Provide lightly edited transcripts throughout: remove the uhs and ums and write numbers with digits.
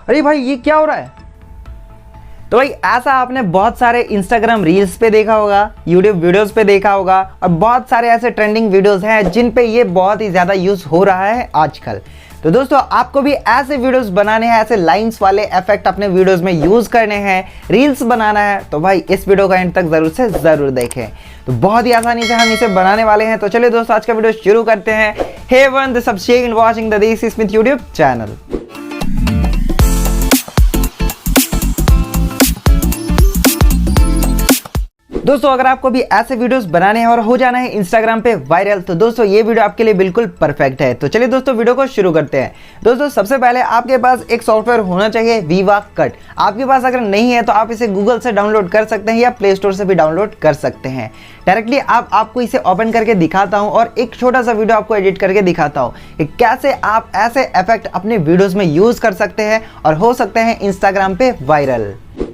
अरे भाई ये क्या हो रहा है। तो भाई ऐसा आपने बहुत सारे इंस्टाग्राम रील्स पे देखा होगा, यूट्यूब वीडियोस पे देखा होगा, और बहुत सारे ऐसे ट्रेंडिंग वीडियोस हैं जिन पे ये बहुत ही ज़्यादा यूज़ हो रहा है आजकल। तो दोस्तों आपको भी ऐसे वीडियोस बनाने हैं, ऐसे लाइंस वाले इफेक्ट अपने वीडियोस में यूज़ करने हैं, रील्स बनाना है, तो भाई इस वीडियो का एंड तक ज़रूर से ज़रूर देखें। तो बहुत ही आसानी से हम इसे बनाने वाले हैं। तो चलिए दोस्तों आज का वीडियो शुरू करते हैं। Hey everyone, this is Abhishek and watching the Desi Smith YouTube channel. दोस्तों अगर आपको भी ऐसे वीडियोस बनाने हैं और हो जाना है इंस्टाग्राम पे वायरल, तो दोस्तों ये वीडियो आपके लिए बिल्कुल परफेक्ट है। तो चलिए दोस्तों वीडियो को शुरू करते हैं। दोस्तों सबसे पहले आपके पास एक सॉफ्टवेयर होना चाहिए 𝗕𝘂𝘀𝘀। आपके पास अगर नहीं है तो आप इसे गूगल से डाउनलोड कर सकते हैं या प्ले स्टोर से भी डाउनलोड कर सकते हैं। डायरेक्टली आपको इसे ओपन करके दिखाता हूँ और एक छोटा सा वीडियो आपको एडिट करके दिखाता हूँ कि कैसे आप ऐसे इफेक्ट अपने वीडियोस में यूज कर सकते हैं और हो सकते हैं इंस्टाग्राम पे वायरल।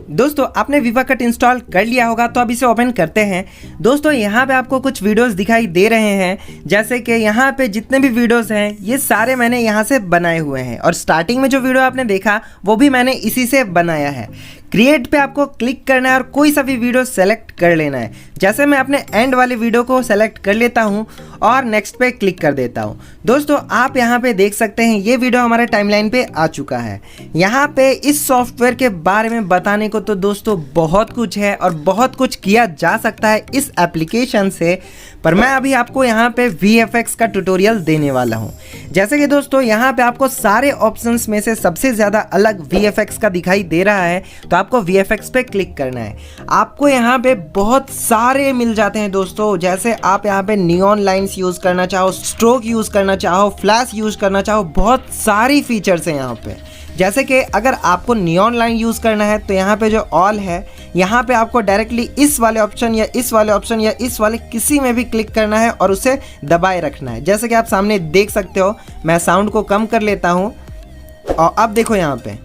दोस्तों आपने 𝗕𝘂𝘀𝘀 इंस्टॉल कर लिया होगा तो अब इसे ओपन करते हैं। दोस्तों यहाँ पे आपको कुछ वीडियोस दिखाई दे रहे हैं, जैसे कि यहाँ पे जितने भी वीडियोस हैं ये सारे मैंने यहाँ से बनाए हुए हैं, और स्टार्टिंग में जो वीडियो आपने देखा वो भी मैंने इसी से बनाया है। क्रिएट पे आपको क्लिक करना है और कोई सा भी वीडियो सेलेक्ट कर लेना है। जैसे मैं अपने एंड वाले वीडियो को सेलेक्ट कर लेता हूँ और नेक्स्ट पे क्लिक कर देता हूँ। दोस्तों आप यहाँ पे देख सकते हैं ये वीडियो हमारे टाइमलाइन पे आ चुका है। यहाँ पे इस सॉफ्टवेयर के बारे में बताने को तो दोस्तों बहुत कुछ है और बहुत कुछ किया जा सकता है इस एप्लीकेशन से, पर मैं अभी आपको यहाँ पे VFX का ट्यूटोरियल देने वाला हूँ। जैसे कि दोस्तों यहाँ पे आपको सारे ऑप्शंस में से सबसे ज़्यादा अलग VFX का दिखाई दे रहा है, तो आपको VFX पे क्लिक करना है। आपको यहाँ पे बहुत सारे मिल जाते हैं दोस्तों, जैसे आप यहाँ पे नियॉन लाइन्स यूज़ करना चाहो, स्ट्रोक यूज़ करना चाहो, फ्लैश यूज़ करना चाहो, बहुत सारी फीचर्स हैं यहाँ पे। जैसे कि अगर आपको नियॉन लाइन यूज़ करना है तो यहाँ पे जो ऑल है यहाँ पे आपको डायरेक्टली इस वाले ऑप्शन या इस वाले ऑप्शन या इस वाले किसी में भी क्लिक करना है और उसे दबाए रखना है। जैसे कि आप सामने देख सकते हो, मैं साउंड को कम कर लेता हूँ और अब देखो यहाँ पे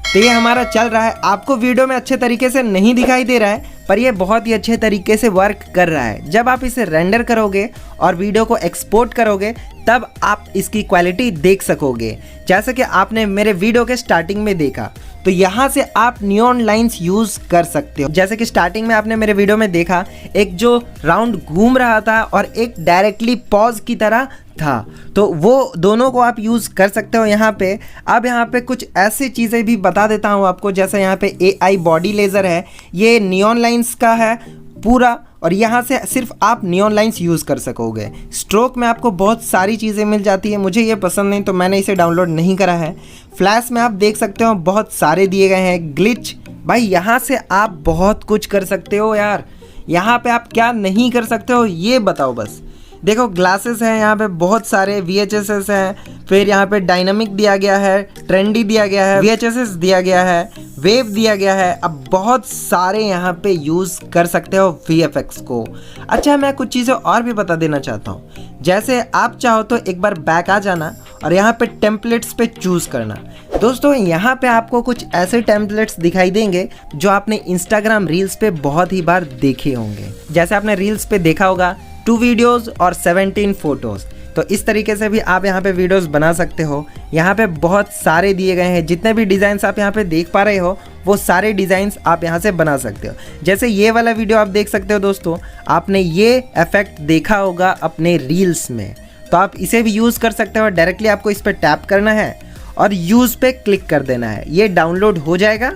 तो ये हमारा चल रहा है। आपको वीडियो में अच्छे तरीके से नहीं दिखाई दे रहा है, पर ये बहुत ही अच्छे तरीके से वर्क कर रहा है। जब आप इसे रेंडर करोगे और वीडियो को एक्सपोर्ट करोगे तब आप इसकी क्वालिटी देख सकोगे। जैसे कि आपने मेरे वीडियो के स्टार्टिंग में देखा, तो यहाँ से आप नियॉन लाइंस यूज़ कर सकते हो। जैसे कि स्टार्टिंग में आपने मेरे वीडियो में देखा एक जो राउंड घूम रहा था और एक डायरेक्टली पॉज की तरह था, तो वो दोनों को आप यूज़ कर सकते हो यहाँ पे। अब यहाँ पे कुछ ऐसी चीज़ें भी बता देता हूँ आपको, जैसे यहाँ पे AI बॉडी लेज़र है, ये नियॉन लाइंस का है पूरा, और यहाँ से सिर्फ आप नियॉन लाइंस यूज़ कर सकोगे। स्ट्रोक में आपको बहुत सारी चीज़ें मिल जाती है, मुझे ये पसंद नहीं तो मैंने इसे डाउनलोड नहीं करा है। फ्लैश में आप देख सकते हो बहुत सारे दिए गए हैं। ग्लिच, भाई यहाँ से आप बहुत कुछ कर सकते हो यार। यहाँ पे आप क्या नहीं कर सकते हो ये बताओ बस। देखो ग्लासेस हैं यहाँ पे बहुत सारे, VHSs हैं, फिर यहाँ पे डायनामिक दिया गया है, ट्रेंडी दिया गया है, VHSs दिया गया है, वेव दिया गया है। अब बहुत सारे यहाँ पे यूज़ कर सकते हो VFX को। अच्छा मैं कुछ चीज़ें और भी बता देना चाहता हूँ। जैसे आप चाहो तो एक बार बैक आ जाना और यहाँ पे टेम्पलेट्स पे चूज़ करना। दोस्तों यहाँ पे आपको कुछ ऐसे टेम्पलेट्स दिखाई देंगे जो आपने इंस्टाग्राम रील्स पे बहुत ही बार देखे होंगे। जैसे आपने रील्स पे देखा होगा 2 वीडियोज़ और 17 फोटोज़, तो इस तरीके से भी आप यहाँ पे वीडियोस बना सकते हो। यहाँ पे बहुत सारे दिए गए हैं, जितने भी डिज़ाइंस आप यहाँ पे देख पा रहे हो वो सारे डिज़ाइंस आप यहाँ से बना सकते हो। जैसे ये वाला वीडियो आप देख सकते हो दोस्तों, आपने ये इफेक्ट देखा होगा अपने रील्स में, तो आप इसे भी यूज़ कर सकते हो। डायरेक्टली आपको इस पर टैप करना है और यूज़ पे क्लिक कर देना है, ये डाउनलोड हो जाएगा।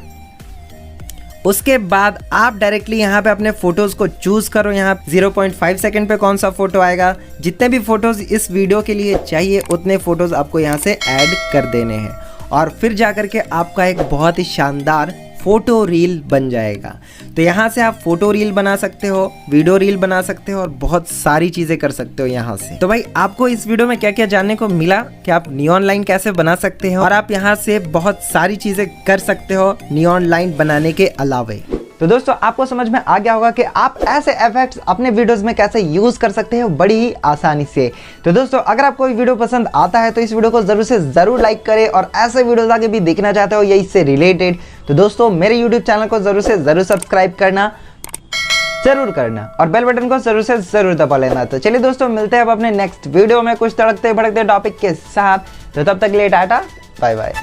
उसके बाद आप डायरेक्टली यहाँ पे अपने फ़ोटोज़ को चूज़ करो। यहाँ 0.5 सेकंड पे कौन सा फ़ोटो आएगा, जितने भी फ़ोटोज़ इस वीडियो के लिए चाहिए उतने फ़ोटोज़ आपको यहाँ से ऐड कर देने हैं, और फिर जा कर के आपका एक बहुत ही शानदार फ़ोटो रील बन जाएगा। तो यहाँ से आप फ़ोटो रील बना सकते हो, वीडियो रील बना सकते हो और बहुत सारी चीज़ें कर सकते हो यहाँ से। तो भाई आपको इस वीडियो में क्या क्या जानने को मिला कि आप नियॉन लाइन कैसे बना सकते हो, और आप यहाँ से बहुत सारी चीज़ें कर सकते हो नियॉन लाइन बनाने के अलावे। तो दोस्तों आपको समझ में आ गया होगा कि आप ऐसे इफेक्ट्स अपने वीडियोस में कैसे यूज़ कर सकते हो बड़ी ही आसानी से। तो दोस्तों अगर आपको ये वीडियो पसंद आता है तो इस वीडियो को ज़रूर से ज़रूर लाइक करें, और ऐसे वीडियोस आगे भी देखना चाहते हो या इससे रिलेटेड, तो दोस्तों मेरे यूट्यूब चैनल को ज़रूर से ज़रूर सब्सक्राइब करना ज़रूर करना और बेल बटन को ज़रूर से ज़रूर दबा लेना। तो चलिए दोस्तों मिलते हैं अब अपने नेक्स्ट वीडियो में कुछ तड़कते भड़कते टॉपिक के साथ। तो तब तक के लिए टाटा बाय बाय।